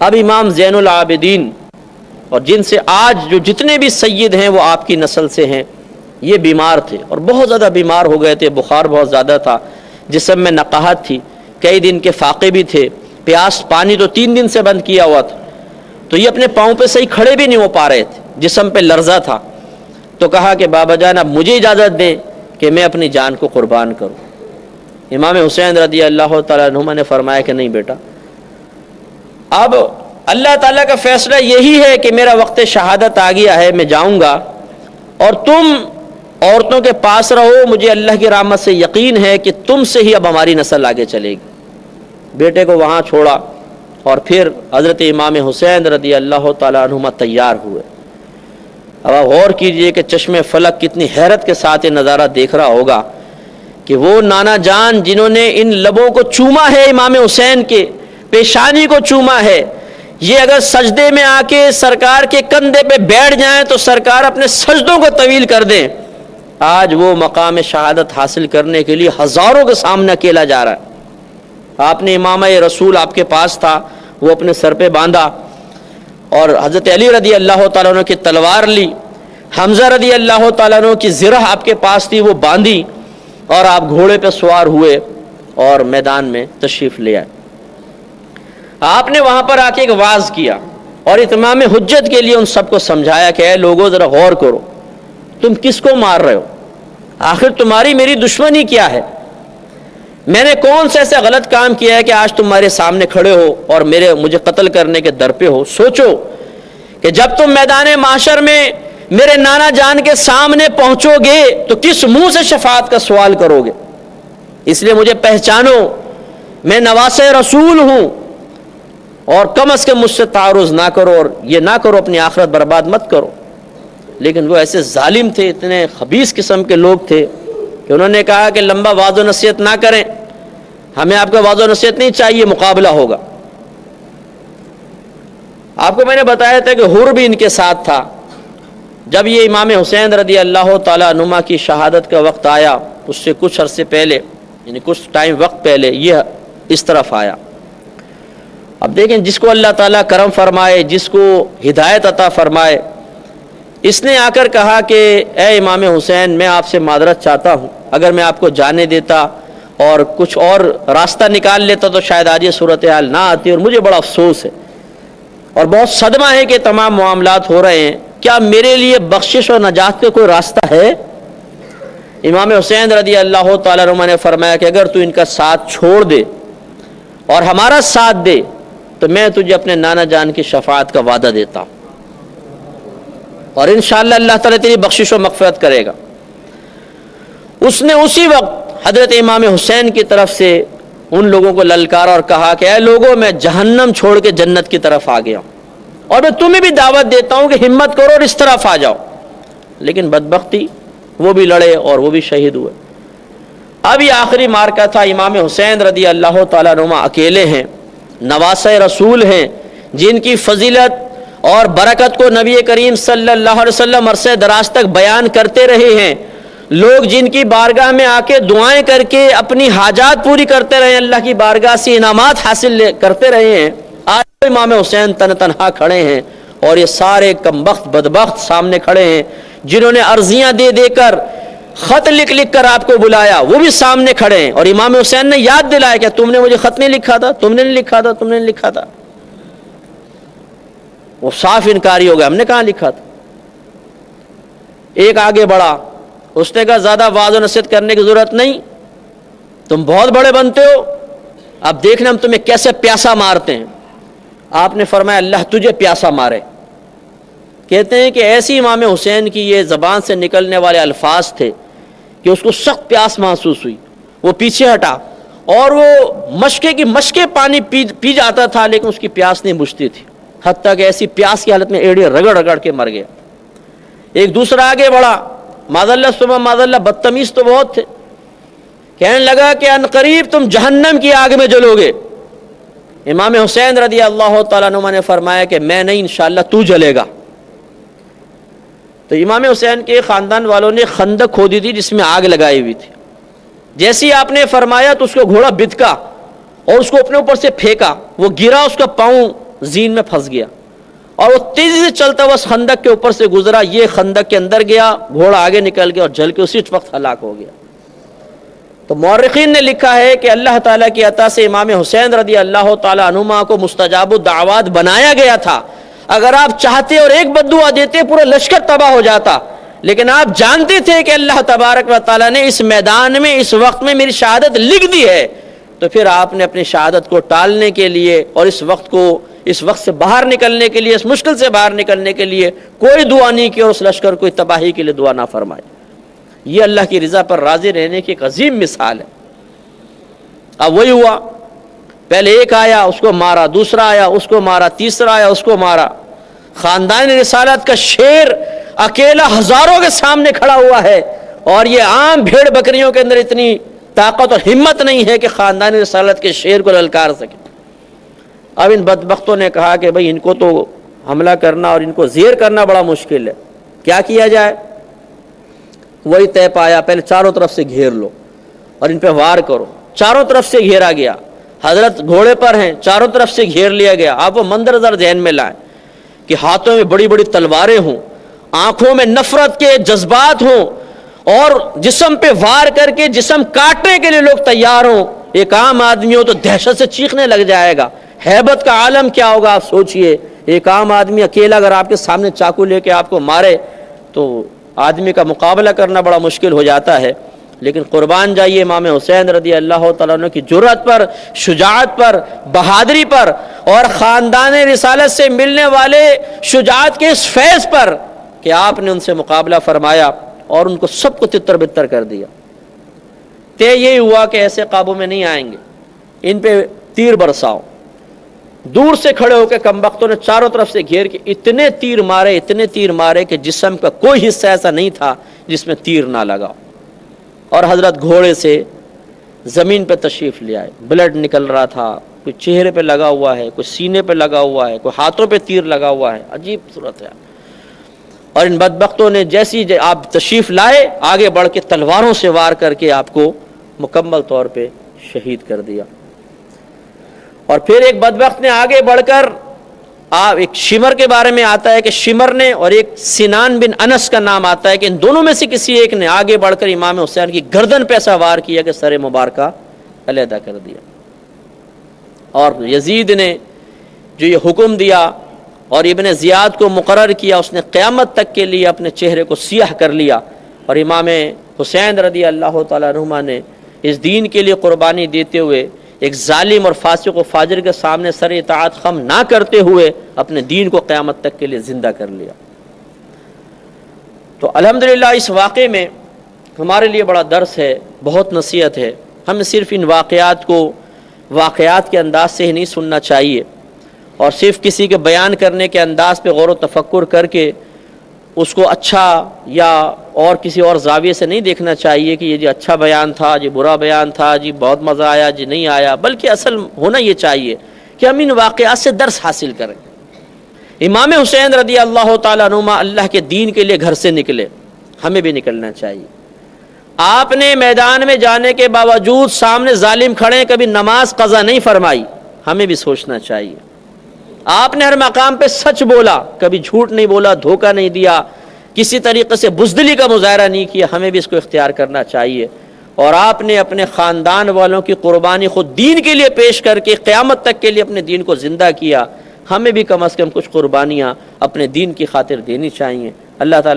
اب امام زین العابدین اور جن سے آج جو جتنے بھی سید ہیں وہ آپ کی نسل سے ہیں، یہ بیمار تھے اور بہت زیادہ بیمار ہو گئے تھے، بخار بہت زیادہ تھا، جسم میں نقاہت تھی، کئی دن کے فاقے بھی تھے، پیاس پانی تو 3 دن سے بند کیا ہوا تھا، تو یہ اپنے پاؤں پہ صحیح کھڑے بھی نہیں ہو پا رہے تھے، جسم پہ لرزہ تھا۔ تو کہا کہ بابا جان اب مجھے اجازت دیں کہ میں اپنی جان کو قربان کروں۔ امام حسین رضی اللہ تعالیٰ عنہما نے فرمایا کہ نہیں بیٹا، اب اللہ تعالیٰ کا فیصلہ یہی ہے کہ میرا وقت شہادت آ گیا ہے، میں جاؤں گا اور تم عورتوں کے پاس رہو، مجھے اللہ کی رحمت سے یقین ہے کہ تم سے ہی اب ہماری نسل آگے چلے گی۔ بیٹے کو وہاں چھوڑا اور پھر حضرت امام حسین رضی اللہ تعالیٰ عنہما تیار ہوئے۔ اب آپ غور کیجئے کہ چشم فلک کتنی حیرت کے ساتھ یہ نظارہ دیکھ رہا ہوگا کہ وہ نانا جان جنہوں نے ان لبوں کو چوما ہے، امام حسین کے پیشانی کو چوما ہے، یہ اگر سجدے میں آ کے سرکار کے کندھے پہ بیٹھ جائیں تو سرکار اپنے سجدوں کو طویل کر دیں۔ آج وہ مقام شہادت حاصل کرنے کے لیے ہزاروں کے سامنے اکیلا جا رہا ہے۔ آپ نے امامہ رسول آپ کے پاس تھا، وہ اپنے سر پہ باندھا، اور حضرت علی رضی اللہ تعالیٰ عنہ کی تلوار لی، حمزہ رضی اللہ تعالیٰ عنہ کی زرہ آپ کے پاس تھی، وہ باندھی، اور آپ گھوڑے پہ سوار ہوئے اور میدان میں تشریف لے آئے۔ آپ نے وہاں پر آ کے ایک واعظ کیا اور اتمام حجت کے لیے ان سب کو سمجھایا کہ اے لوگوں ذرا غور کرو، تم کس کو مار رہے ہو؟ آخر تمہاری میری دشمنی کیا ہے؟ میں نے کون سے ایسا غلط کام کیا ہے کہ آج تمہارے سامنے کھڑے ہو اور مجھے قتل کرنے کے در پہ ہو؟ سوچو کہ جب تم میدان محشر میں میرے نانا جان کے سامنے پہنچو گے تو کس منہ سے شفاعت کا سوال کرو گے؟ اس لیے مجھے پہچانو، میں نواسہ رسول ہوں، اور کم از کم مجھ سے تعارض نہ کرو، اور یہ نہ کرو اپنی آخرت برباد مت کرو۔ لیکن وہ ایسے ظالم تھے، اتنے خبیث قسم کے لوگ تھے کہ انہوں نے کہا کہ لمبا وعظ و نصیحت نہ کریں، ہمیں آپ کا وعظ و نصیحت نہیں چاہیے، مقابلہ ہوگا۔ آپ کو میں نے بتایا تھا کہ حر بھی ان کے ساتھ تھا۔ جب یہ امام حسین رضی اللہ تعالیٰ عنہما کی شہادت کا وقت آیا، اس سے کچھ عرصے پہلے، یعنی کچھ ٹائم وقت پہلے، یہ اس طرف آیا۔ اب دیکھیں، جس کو اللہ تعالیٰ کرم فرمائے، جس کو ہدایت عطا فرمائے، اس نے آ کر کہا کہ اے امام حسین، میں آپ سے معذرت چاہتا ہوں، اگر میں آپ کو جانے دیتا اور کچھ اور راستہ نکال لیتا تو شاید آج یہ صورتحال نہ آتی، اور مجھے بڑا افسوس ہے اور بہت صدمہ ہے کہ تمام معاملات ہو رہے ہیں، کیا میرے لیے بخشش اور نجات کا کوئی راستہ ہے؟ امام حسین رضی اللہ تعالیٰ عنہ نے فرمایا کہ اگر تو ان کا ساتھ چھوڑ دے اور ہمارا ساتھ دے تو میں تجھے اپنے نانا جان کی شفاعت کا وعدہ دیتا ہوں، اور انشاءاللہ اللہ تعالیٰ تیری بخشش و مغفرت کرے گا۔ اس نے اسی وقت حضرت امام حسین کی طرف سے ان لوگوں کو للکارا اور کہا کہ اے لوگوں، میں جہنم چھوڑ کے جنت کی طرف آ گیا ہوں، اور میں تمہیں بھی دعوت دیتا ہوں کہ ہمت کرو اور اس طرف آ جاؤ۔ لیکن بدبختی، وہ بھی لڑے اور وہ بھی شہید ہوئے۔ اب یہ آخری معرکہ تھا، امام حسین رضی اللہ تعالیٰ عنہ اکیلے ہیں، نواسہ رسول ہیں، جن کی فضیلت اور برکت کو نبی کریم صلی اللہ علیہ وسلم عرصہ دراز تک بیان کرتے رہے ہیں، لوگ جن کی بارگاہ میں آ کے دعائیں کر کے اپنی حاجات پوری کرتے رہے ہیں، اللہ کی بارگاہ سے انعامات حاصل کرتے رہے ہیں، آج امام حسین تنہا کھڑے ہیں، اور یہ سارے کمبخت بدبخت سامنے کھڑے ہیں جنہوں نے عرضیاں دے دے کر، خط لکھ لکھ کر آپ کو بلایا، وہ بھی سامنے کھڑے ہیں، اور امام حسین نے یاد دلایا کہ تم نے مجھے خط نہیں لکھا تھا، تم نے نہیں لکھا تھا، تم نے نہیں لکھا تھا۔ وہ صاف انکاری ہو گیا، ہم نے کہاں لکھا تھا۔ ایک آگے بڑھا، اس نے کہا زیادہ وعظ و نصیحت کرنے کی ضرورت نہیں، تم بہت بڑے بنتے ہو، اب دیکھنا ہم تمہیں کیسے پیاسا مارتے ہیں۔ آپ نے فرمایا اللہ تجھے پیاسا مارے۔ کہتے ہیں کہ ایسی امام حسین کی یہ زبان سے نکلنے والے الفاظ تھے کہ اس کو سخت پیاس محسوس ہوئی، وہ پیچھے ہٹا اور وہ مشکے کی مشکے پانی پی جاتا تھا، لیکن اس کی پیاس نہیں بجھتی تھی، حتیٰ کہ ایسی پیاس کی حالت میں ایڑی رگڑ رگڑ کے مر گیا۔ ایک دوسرا آگے بڑھا، معذاللہ صبح معذاللہ بدتمیز تو بہت تھے، کہنے لگا کہ عنقریب تم جہنم کی آگ میں جلو گے۔ امام حسین رضی اللہ تعالیٰ عنہ نے فرمایا کہ میں نہیں، انشاءاللہ تو جلے گا۔ تو امام حسین کے خاندان والوں نے خندق کھودی تھی جس میں آگ لگائی ہوئی تھی، جیسے ہی آپ نے فرمایا تو اس کو گھوڑا بتکا اور اس کو اپنے اوپر سے پھینکا، وہ گرا، اس کا پاؤں زین میں پھنس گیا اور وہ تیزی سے چلتا ہوا اس خندق کے اوپر سے گزرا، یہ خندق کے اندر گیا، گھوڑا آگے نکل گیا اور جل کے اسی وقت ہلاک ہو گیا۔ تو مورخین نے لکھا ہے کہ اللہ تعالیٰ کی عطا سے امام حسین رضی اللہ تعالیٰ عنہما کو مستجاب الدعوات بنایا گیا تھا۔ اگر آپ چاہتے اور ایک بددعا دیتے پورا لشکر تباہ ہو جاتا، لیکن آپ جانتے تھے کہ اللہ تبارک و تعالیٰ نے اس میدان میں اس وقت میں میری شہادت لکھ دی ہے، تو پھر آپ نے اپنی شہادت کو ٹالنے کے لیے اور اس وقت سے باہر نکلنے کے لیے، اس مشکل سے باہر نکلنے کے لیے کوئی دعا نہیں کی اور اس لشکر کو تباہی کے لیے دعا نہ فرمائی۔ یہ اللہ کی رضا پر راضی رہنے کی ایک عظیم مثال ہے۔ اب وہی ہوا، پہلے ایک آیا اس کو مارا، دوسرا آیا اس کو مارا، تیسرا آیا اس کو مارا۔ خاندان رسالت کا شیر اکیلا ہزاروں کے سامنے کھڑا ہوا ہے، اور یہ عام بھیڑ بکریوں کے اندر اتنی طاقت اور ہمت نہیں ہے کہ خاندان رسالت کے شیر کو للکار سکے۔ اب ان بدبختوں نے کہا کہ بھئی ان کو تو حملہ کرنا اور ان کو زیر کرنا بڑا مشکل ہے، کیا کیا جائے؟ وہی طے پایا، پہلے چاروں طرف سے گھیر لو اور ان پہ وار کرو۔ چاروں طرف سے گھیرا گیا، حضرت گھوڑے پر ہیں، چاروں طرف سے گھیر لیا گیا۔ آپ وہ منظر ذرا ذہن میں لائیں کہ ہاتھوں میں بڑی بڑی تلواریں ہوں، آنکھوں میں نفرت کے جذبات ہوں، اور جسم پہ وار کر کے جسم کاٹنے کے لیے لوگ تیار ہوں۔ ایک عام آدمی ہو تو دہشت سے چیخنے لگ جائے گا، ہیبت کا عالم کیا ہوگا آپ سوچئے۔ ایک عام آدمی اکیلا اگر آپ کے سامنے چاقو لے کے آپ کو مارے تو آدمی کا مقابلہ کرنا بڑا مشکل ہو جاتا ہے۔ لیکن قربان جائیے امام حسین رضی اللہ تعالیٰ عنہ کی جرأت پر، شجاعت پر، بہادری پر، اور خاندان رسالت سے ملنے والے شجاعت کے اس فیض پر کہ آپ نے ان سے مقابلہ فرمایا اور ان کو سب کو تتر بتر کر دیا۔ طے یہی ہوا کہ ایسے قابو میں نہیں آئیں گے، ان پہ تیر برساؤ۔ دور سے کھڑے ہو کے کمبختوں نے چاروں طرف سے گھیر کے اتنے تیر مارے کہ جسم کا کوئی حصہ ایسا نہیں تھا جس میں تیر نہ لگا، اور حضرت گھوڑے سے زمین پہ تشریف لے آئے۔ بلڈ نکل رہا تھا، کوئی چہرے پہ لگا ہوا ہے، کوئی سینے پہ لگا ہوا ہے، کوئی ہاتھوں پہ تیر لگا ہوا ہے، عجیب صورت ہے۔ اور ان بدبختوں نے جیسی آپ تشریف لائے آگے بڑھ کے تلواروں سے وار کر کے آپ کو مکمل طور پہ شہید کر دیا۔ اور پھر ایک بدبخت نے آگے بڑھ کر ایک شمر کے بارے میں آتا ہے کہ شمر نے، اور ایک سنان بن انس کا نام آتا ہے کہ ان دونوں میں سے کسی ایک نے آگے بڑھ کر امام حسین کی گردن پہ ایسا وار کیا کہ سر مبارکہ علیحدہ کر دیا۔ اور یزید نے جو یہ حکم دیا اور ابن زیاد کو مقرر کیا، اس نے قیامت تک کے لیے اپنے چہرے کو سیاہ کر لیا، اور امام حسین رضی اللہ تعالیٰ عنہما نے اس دین کے لیے قربانی دیتے ہوئے ایک ظالم اور فاسق و فاجر کے سامنے سر اطاعت خم نہ کرتے ہوئے اپنے دین کو قیامت تک کے لیے زندہ کر لیا۔ تو الحمدللہ اس واقعے میں ہمارے لیے بڑا درس ہے، بہت نصیحت ہے۔ ہمیں صرف ان واقعات کو واقعات کے انداز سے ہی نہیں سننا چاہیے، اور صرف کسی کے بیان کرنے کے انداز پہ غور و تفکر کر کے اس کو اچھا یا اور کسی اور زاویے سے نہیں دیکھنا چاہیے کہ یہ جی اچھا بیان تھا، جی برا بیان تھا، جی بہت مزہ آیا، جی نہیں آیا، بلکہ اصل ہونا یہ چاہیے کہ ہم ان واقعات سے درس حاصل کریں۔ امام حسین رضی اللہ تعالیٰ عنہما اللہ کے دین کے لیے گھر سے نکلے، ہمیں بھی نکلنا چاہیے۔ آپ نے میدان میں جانے کے باوجود سامنے ظالم کھڑے، کبھی نماز قضا نہیں فرمائی، ہمیں بھی سوچنا چاہیے۔ آپ نے ہر مقام پہ سچ بولا، کبھی جھوٹ نہیں بولا، دھوکہ نہیں دیا، کسی طریقے سے بزدلی کا مظاہرہ نہیں کیا، ہمیں بھی اس کو اختیار کرنا چاہیے۔ اور آپ نے اپنے خاندان والوں کی قربانی خود دین کے لیے پیش کر کے قیامت تک کے لیے اپنے دین کو زندہ کیا، ہمیں بھی کم از کم کچھ قربانیاں اپنے دین کی خاطر دینی چاہیے۔ اللہ تعالیٰ